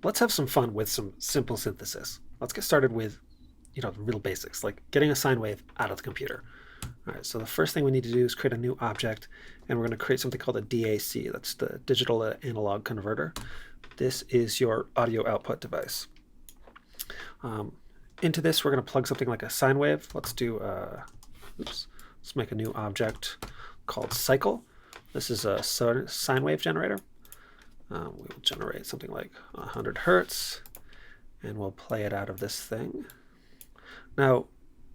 let's have some fun with some simple synthesis. Let's get started with, the real basics, like getting a sine wave out of the computer. All right, so the first thing we need to do is create a new object, and we're going to create something called a DAC. That's the digital to analog converter. This is your audio output device. Into this, we're going to plug something like a sine wave. Let's make a new object called cycle. This is a sine wave generator. We'll generate something like 100 hertz, and we'll play it out of this thing. Now,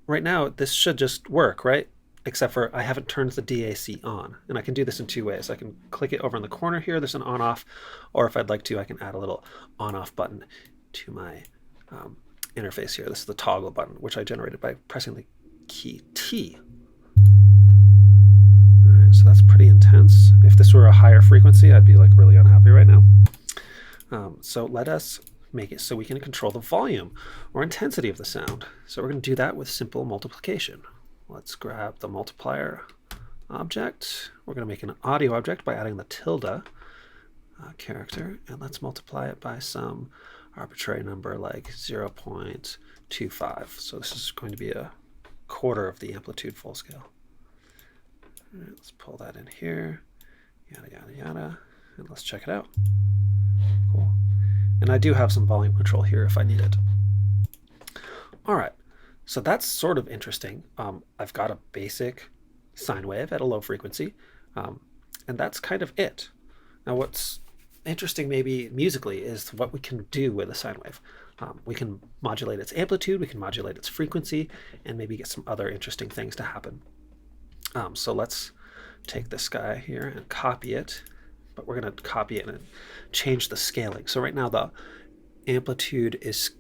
right now, this should just work, right? Except for I haven't turned the DAC on. And I can do this in two ways. I can click it over in the corner here. There's an on-off. Or if I'd like to, I can add a little on-off button to my interface here. This is the toggle button, which I generated by pressing the key T. All right, so that's pretty intense. If this were a higher frequency, I'd be like really unhappy right now. So let us make it so we can control the volume or intensity of the sound. So we're going to do that with simple multiplication. Let's grab the multiplier object. We're going to make an audio object by adding the tilde character, and let's multiply it by some arbitrary number like 0.25. So this is going to be a quarter of the amplitude full scale. All right, let's pull that in here, yada, yada, yada, and let's check it out. Cool. And I do have some volume control here if I need it. All right, so that's sort of interesting. I've got a basic sine wave at a low frequency, and that's kind of it. Now what's interesting maybe musically is what we can do with a sine wave. We can modulate its amplitude, we can modulate its frequency, and maybe get some other interesting things to happen. So let's take this guy here and copy it, but we're going to copy it and change the scaling. So right now the amplitude is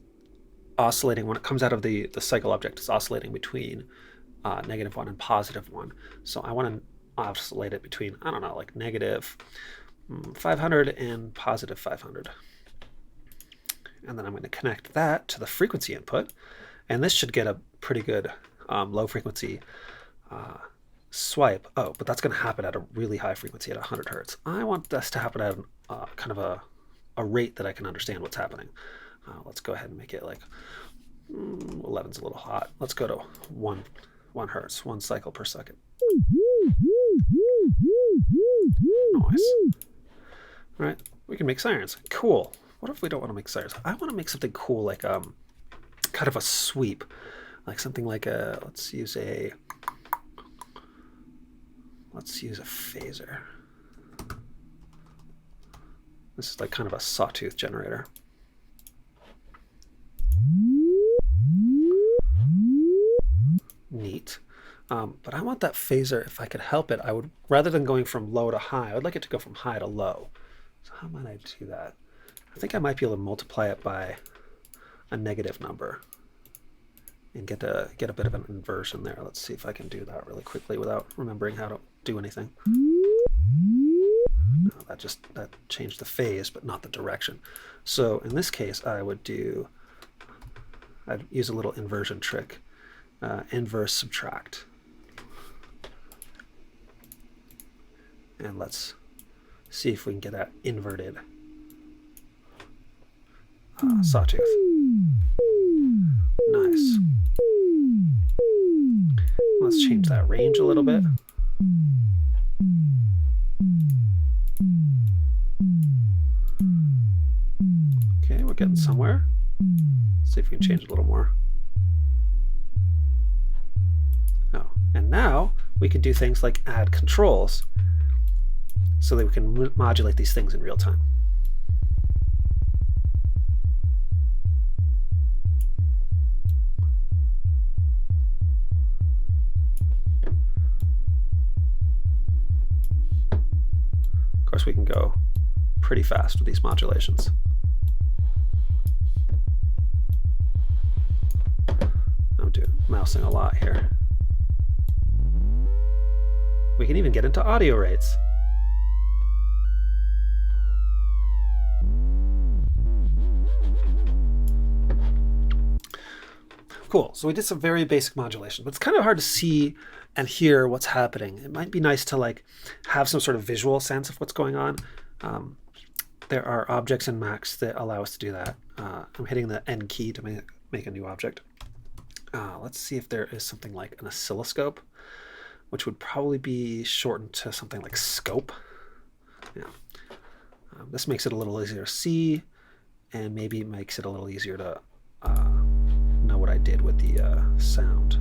oscillating when it comes out of the cycle object. It's oscillating between -1 and +1. So I want to oscillate it between, I don't know, like negative 500 and positive 500. And then I'm going to connect that to the frequency input, and this should get a pretty good low frequency swipe. Oh, but that's going to happen at a really high frequency at 100 hertz. I want this to happen at kind of a rate that I can understand what's happening. Let's go ahead and make it like 11's a little hot. Let's go to 1 hertz, 1 cycle per second. Nice. All right, we can make sirens. Cool. What if we don't want to make sirens? I want to make something cool, like kind of a sweep, like something like a. Let's use a phaser. This is like kind of a sawtooth generator. Neat. But I want that phaser, if I could help it, I would, rather than going from low to high, I would like it to go from high to low. So how might I do that? I think I might be able to multiply it by a negative number and get a bit of an inversion there. Let's see if I can do that really quickly without remembering how to do anything. No, that changed the phase, but not the direction. So in this case, I'd use a little inversion trick, inverse subtract. And let's see if we can get that inverted sawtooth. Nice. Let's change that range a little bit. Okay, we're getting somewhere. Let's see if we can change a little more. Oh, and now we can do things like add controls so that we can modulate these things in real time. Of course, we can go pretty fast with these modulations. I'm mousing a lot here. We can even get into audio rates. Cool, so we did some very basic modulation, but it's kind of hard to see and hear what's happening. It might be nice to like have some sort of visual sense of what's going on. there are objects in Max that allow us to do that. I'm hitting the N key to make a new object. Let's see if there is something like an oscilloscope, which would probably be shortened to something like scope. Yeah. This makes it a little easier to see, and maybe makes it a little easier to know what I did with the sound.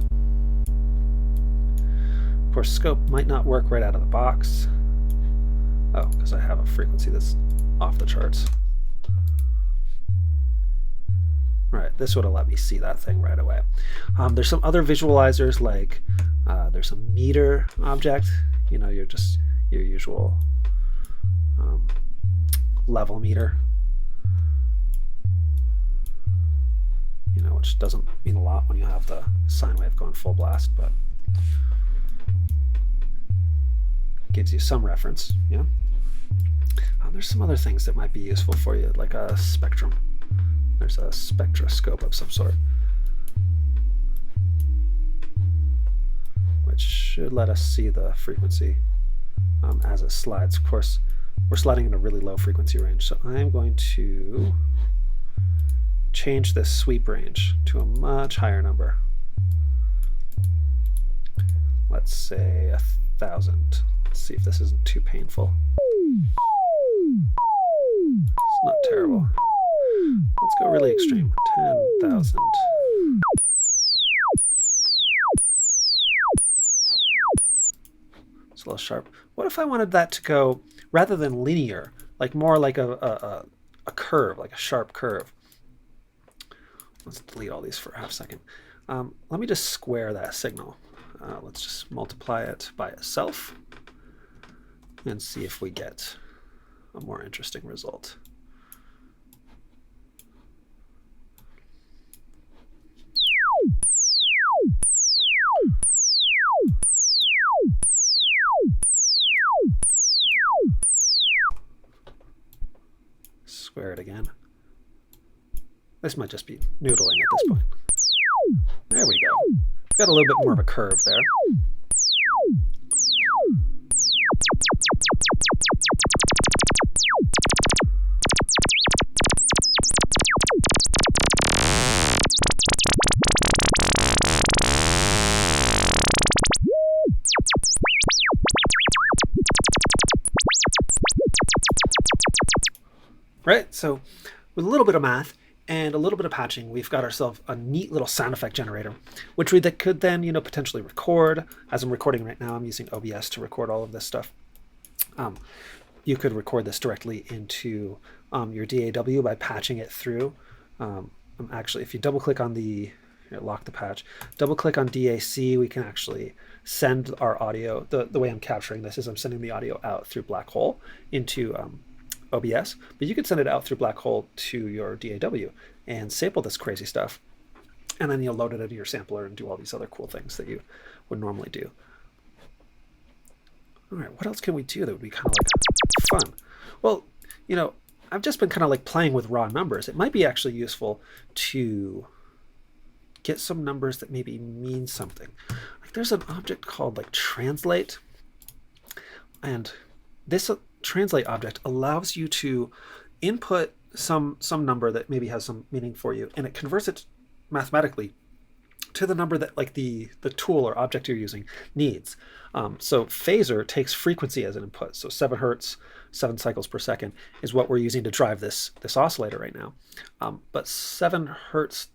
Of course, scope might not work right out of the box. Oh, because I have a frequency that's off the charts. Right, this would have let me see that thing right away. There's some other visualizers, like there's a meter object. You know, your usual level meter. You know, which doesn't mean a lot when you have the sine wave going full blast, but gives you some reference. Yeah. There's some other things that might be useful for you, like a spectrum. There's a spectroscope of some sort, which should let us see the frequency as it slides. Of course, we're sliding in a really low frequency range, so I'm going to change this sweep range to a much higher number. Let's say 1,000. Let's see if this isn't too painful. It's not terrible. Let's go really extreme. 10,000. It's a little sharp. What if I wanted that to go, rather than linear, like more like a curve, like a sharp curve? Let's delete all these for a half second. Let me just square that signal. Let's just multiply it by itself and see if we get a more interesting result. Square it again. This might just be noodling at this point. There we go. Got a little bit more of a curve there. Right, so with a little bit of math and a little bit of patching, we've got ourselves a neat little sound effect generator, which we could then, potentially record. As I'm recording right now, I'm using OBS to record all of this stuff. You could record this directly into your DAW by patching it through. Actually, if you double click on lock the patch, double click on DAC, we can actually send our audio. The way I'm capturing this is I'm sending the audio out through Black Hole into OBS, but you could send it out through Black Hole to your DAW and sample this crazy stuff, and then you'll load it into your sampler and do all these other cool things that you would normally do. All right, what else can we do that would be kind of like fun? Well, I've just been kind of like playing with raw numbers. It might be actually useful to get some numbers that maybe mean something. Like there's an object called like translate, and this translate object allows you to input some number that maybe has some meaning for you, and it converts it mathematically to the number that like the tool or object you're using needs. So phasor takes frequency as an input. So 7 hertz, 7 cycles per second is what we're using to drive this oscillator right now. But 7 hertz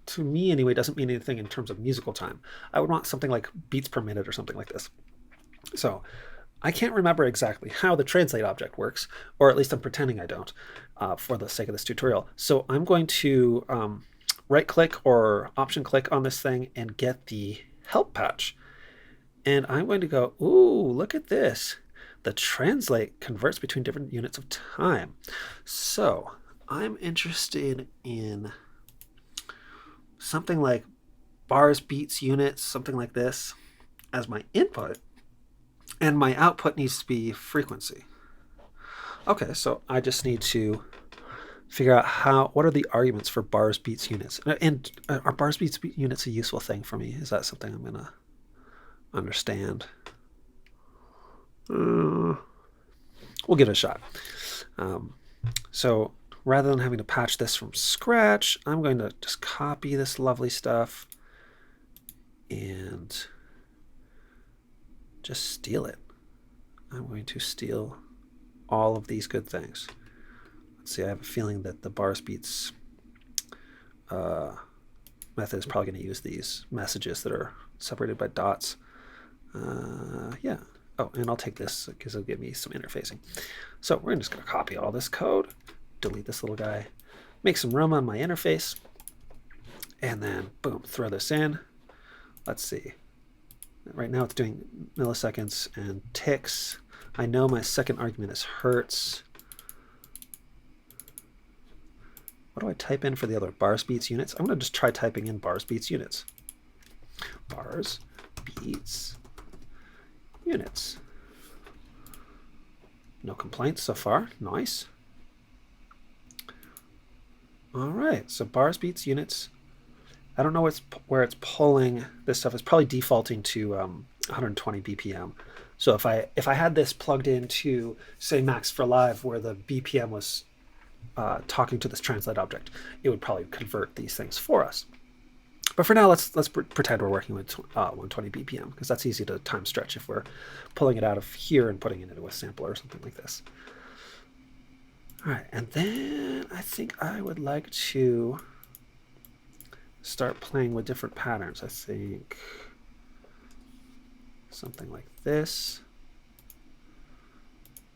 to me anyway doesn't mean anything in terms of musical time. I would want something like beats per minute or something like this. So I can't remember exactly how the translate object works, or at least I'm pretending I don't for the sake of this tutorial. So I'm going to right click or option click on this thing and get the help patch. And I'm going to go, ooh, look at this. The translate converts between different units of time. So I'm interested in something like bars, beats, units, something like this as my input. And my output needs to be frequency. Okay, so I just need to figure out what are the arguments for bars, beats, units. And are bars, beats, units a useful thing for me? Is that something I'm going to understand? We'll give it a shot. So rather than having to patch this from scratch, I'm going to just copy this lovely stuff and just steal it. I'm going to steal all of these good things. Let's see, I have a feeling that the bars beats method is probably going to use these messages that are separated by dots. Yeah. Oh, and I'll take this because it'll give me some interfacing. So we're just going to copy all this code, delete this little guy, make some room on my interface, and then boom, throw this in. Let's see. Right now it's doing milliseconds and ticks. I know my second argument is hertz. What do I type in for the other? Bars, beats, units? I'm going to just try typing in bars, beats, units. Bars, beats, units. No complaints so far. Nice. All right, so bars, beats, units. I don't know where it's pulling this stuff. It's probably defaulting to 120 BPM. So if I had this plugged into, say, Max for Live, where the BPM was talking to this translate object, it would probably convert these things for us. But for now, let's pretend we're working with 120 BPM, because that's easy to time stretch if we're pulling it out of here and putting it into a sampler or something like this. All right, and then I think I would like to start playing with different patterns. I think something like this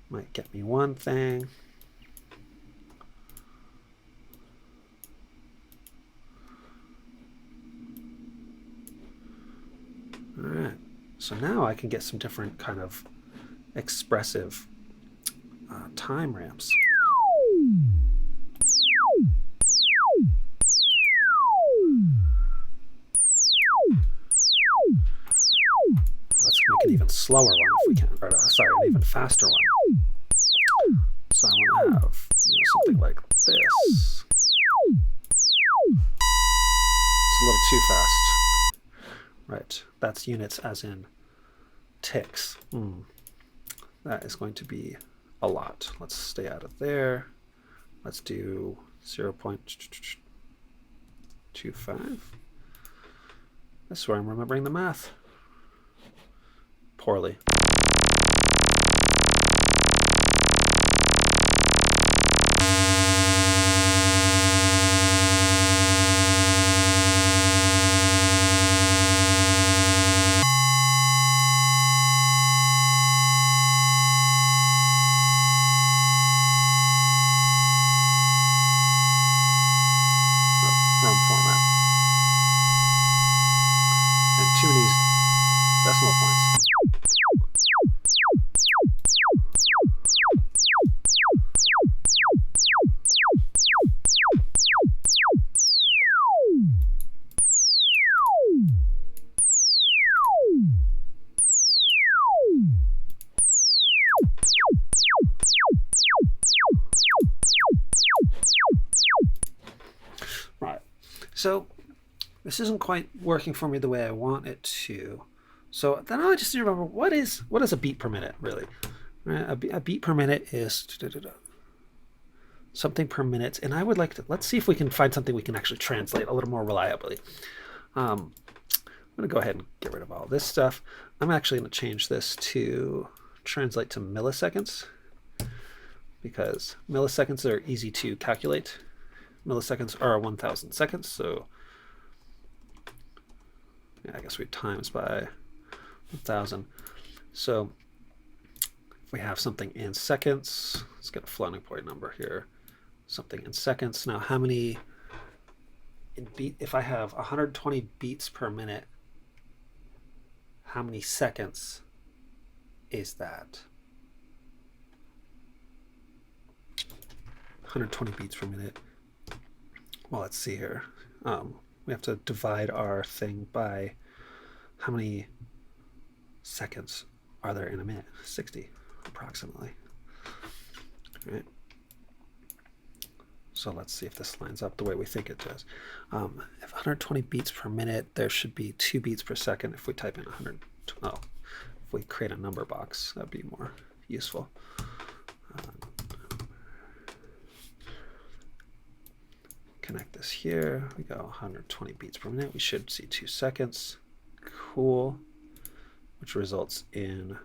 might get me one thing. All right, so now I can get some different kind of expressive time ramps. Let's make an even slower one if we can, or sorry, an even faster one. So I want to have something like this. It's a little too fast. Right, that's units as in ticks. That is going to be a lot. Let's stay out of there. Let's do 0.25. This is where I'm remembering the math. Poorly. Wrong format. And too many decimal points. Right. So this isn't quite working for me the way I want it to. So then I just need to remember what is a beat per minute really? Right? A beat per minute is something per minute, and I would like to, let's see if we can find something we can actually translate a little more reliably. I'm going to go ahead and get rid of all this stuff. I'm actually going to change this to translate to milliseconds, because milliseconds are easy to calculate. Milliseconds are 1,000 seconds, so yeah, I guess we times by 1,000. So if we have something in seconds, let's get a floating point number here. Something in seconds. Now, how many in beat? If I have 120 beats per minute, how many seconds is that? 120 beats per minute. Well, let's see here. We have to divide our thing by how many seconds are there in a minute? 60, approximately. All right. So let's see if this lines up the way we think it does. If 120 beats per minute, there should be 2 beats per second if we type in 100. Oh, if we create a number box, that'd be more useful. connect this here. We go 120 beats per minute. We should see 2 seconds. Cool. Which results in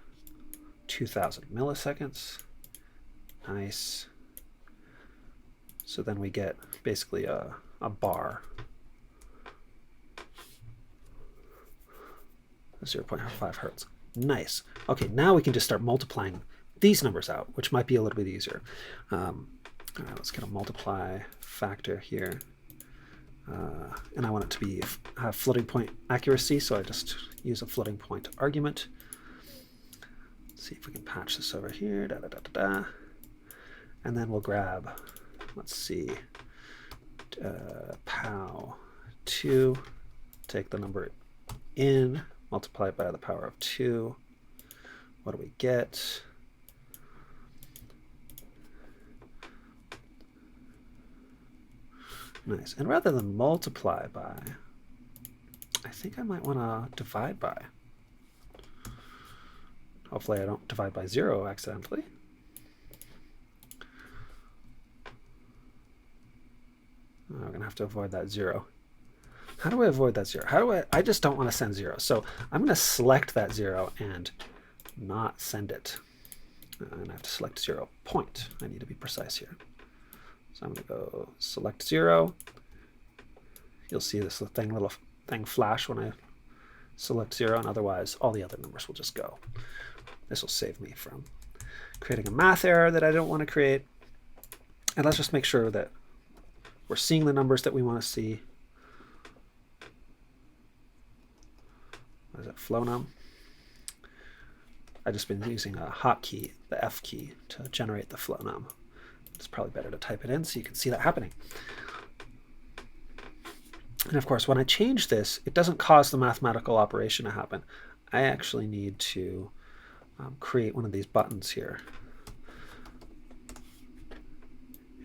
2000 milliseconds. Nice. So then we get basically a bar. 0.5 hertz. Nice. Okay, now we can just start multiplying these numbers out, which might be a little bit easier. All right, let's get a multiply factor here. And I want it to have floating point accuracy, so I just use a floating point argument. Let's see if we can patch this over here. Da, da, da, da, da. And then we'll grab, let's see, pow2, take the number in, multiply it by the power of 2. What do we get? Nice. And rather than multiply by, I think I might want to divide by. Hopefully I don't divide by 0 accidentally. Oh, we're going to have to avoid that 0. How do I avoid that 0? I just don't want to send 0. So I'm going to select that 0 and not send it. And I have to select 0 point. I need to be precise here. So I'm going to go select 0. You'll see this little thing flash when I select 0, and otherwise all the other numbers will just go. This will save me from creating a math error that I don't want to create. And let's just make sure that we're seeing the numbers that we want to see. What is it, flownum? I've just been using a hotkey, the F key, to generate the flownum. It's probably better to type it in so you can see that happening. And of course, when I change this, it doesn't cause the mathematical operation to happen. I actually need to create one of these buttons here.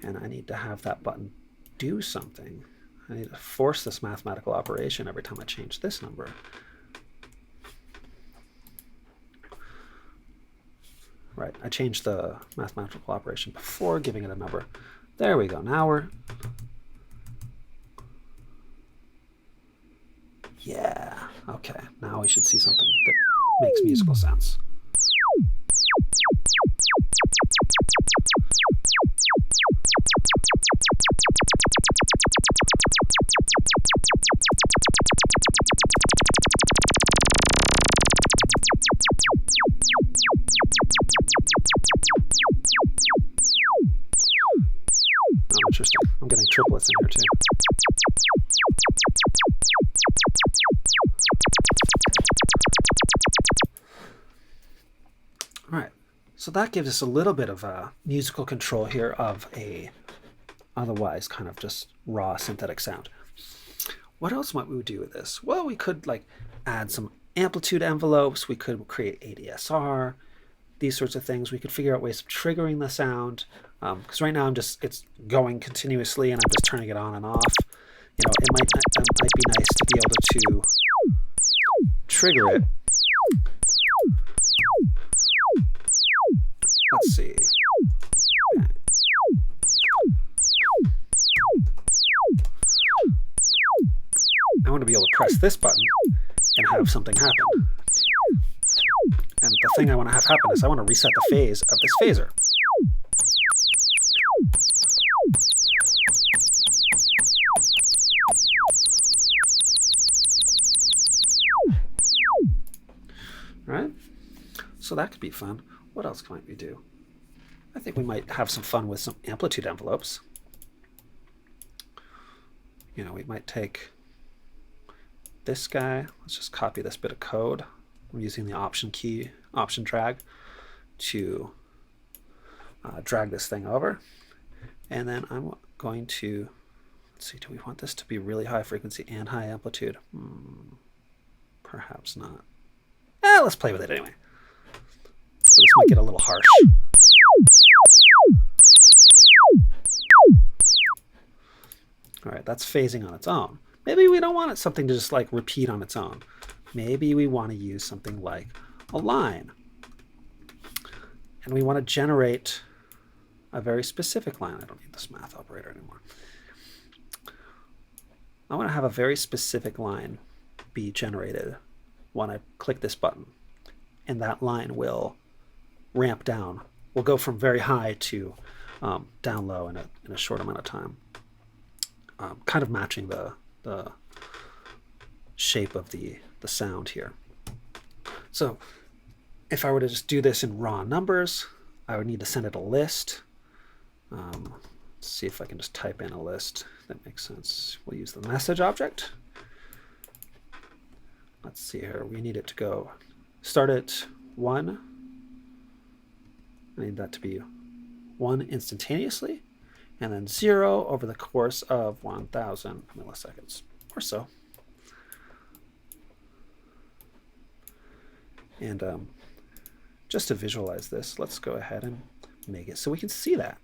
And I need to have that button do something. I need to force this mathematical operation every time I change this number. Right, I changed the mathematical operation before giving it a number. There we go. Now we're... Yeah, okay. Now we should see something that makes musical sounds. Interesting. I'm getting triplets in here too. All right, so that gives us a little bit of a musical control here of a otherwise kind of just raw synthetic sound. What else might we do with this? Well, we could like add some amplitude envelopes. We could create ADSR, these sorts of things. We could figure out ways of triggering the sound. Because right now it's going continuously and I'm just turning it on and off. You know, it might be nice to be able to trigger it. Let's see. I want to be able to press this button and have something happen. And the thing I want to have happen is I want to reset the phase of this phaser. Right? So that could be fun. What else might we do? I think we might have some fun with some amplitude envelopes. You know, we might take this guy. Let's just copy this bit of code. I'm using the option key, option drag, to drag this thing over. And then I'm going to, let's see, do we want this to be really high frequency and high amplitude? Perhaps not. Let's play with it anyway. So this might get a little harsh. All right, that's phasing on its own. Maybe we don't want it something to just like repeat on its own. Maybe we want to use something like a line. And we want to generate a very specific line. I don't need this math operator anymore. I want to have a very specific line be generated when I click this button. And that line will ramp down. We'll go from very high to down low in a short amount of time. Kind of matching the shape of the sound here. So if I were to just do this in raw numbers, I would need to send it a list. Let's see if I can just type in a list. That makes sense. We'll use the message object. Let's see here. We need it to go start at 1. I need that to be 1 instantaneously, and then 0 over the course of 1,000 milliseconds or so. And just to visualize this, let's go ahead and make it so we can see that.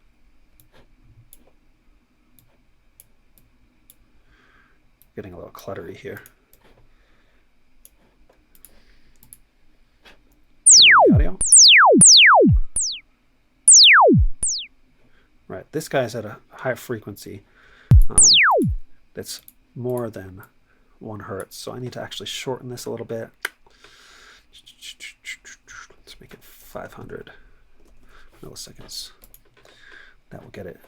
Getting a little cluttery here. Turn on the audio. Right, this guy's at a high frequency that's more than 1 hertz, so I need to actually shorten this a little bit. Let's make it 500 milliseconds. That will get it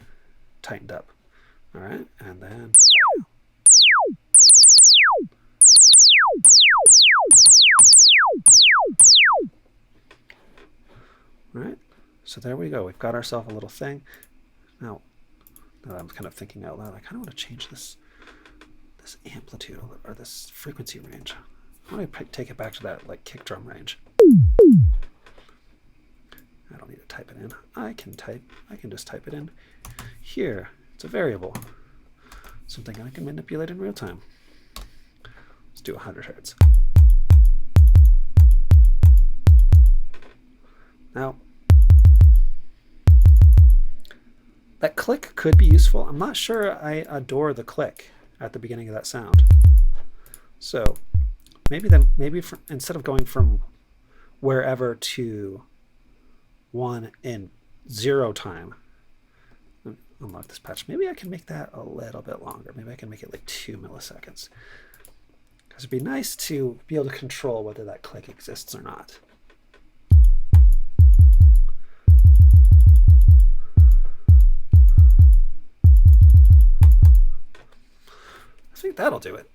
tightened up. All right, and then all right, so there we go. We've got ourselves a little thing. Now that I'm kind of thinking out loud, I kind of want to change this amplitude or this frequency range. I want to take it back to that like kick drum range. I don't need to type it in. I can just type it in here. It's a variable. Something I can manipulate in real time. Let's do 100 hertz. Now, that click could be useful. I'm not sure I adore the click at the beginning of that sound. So maybe instead of going from wherever to 1 in 0 time, unlock this patch. Maybe I can make that a little bit longer. Maybe I can make it like 2 milliseconds. Because it'd be nice to be able to control whether that click exists or not. I think that'll do it.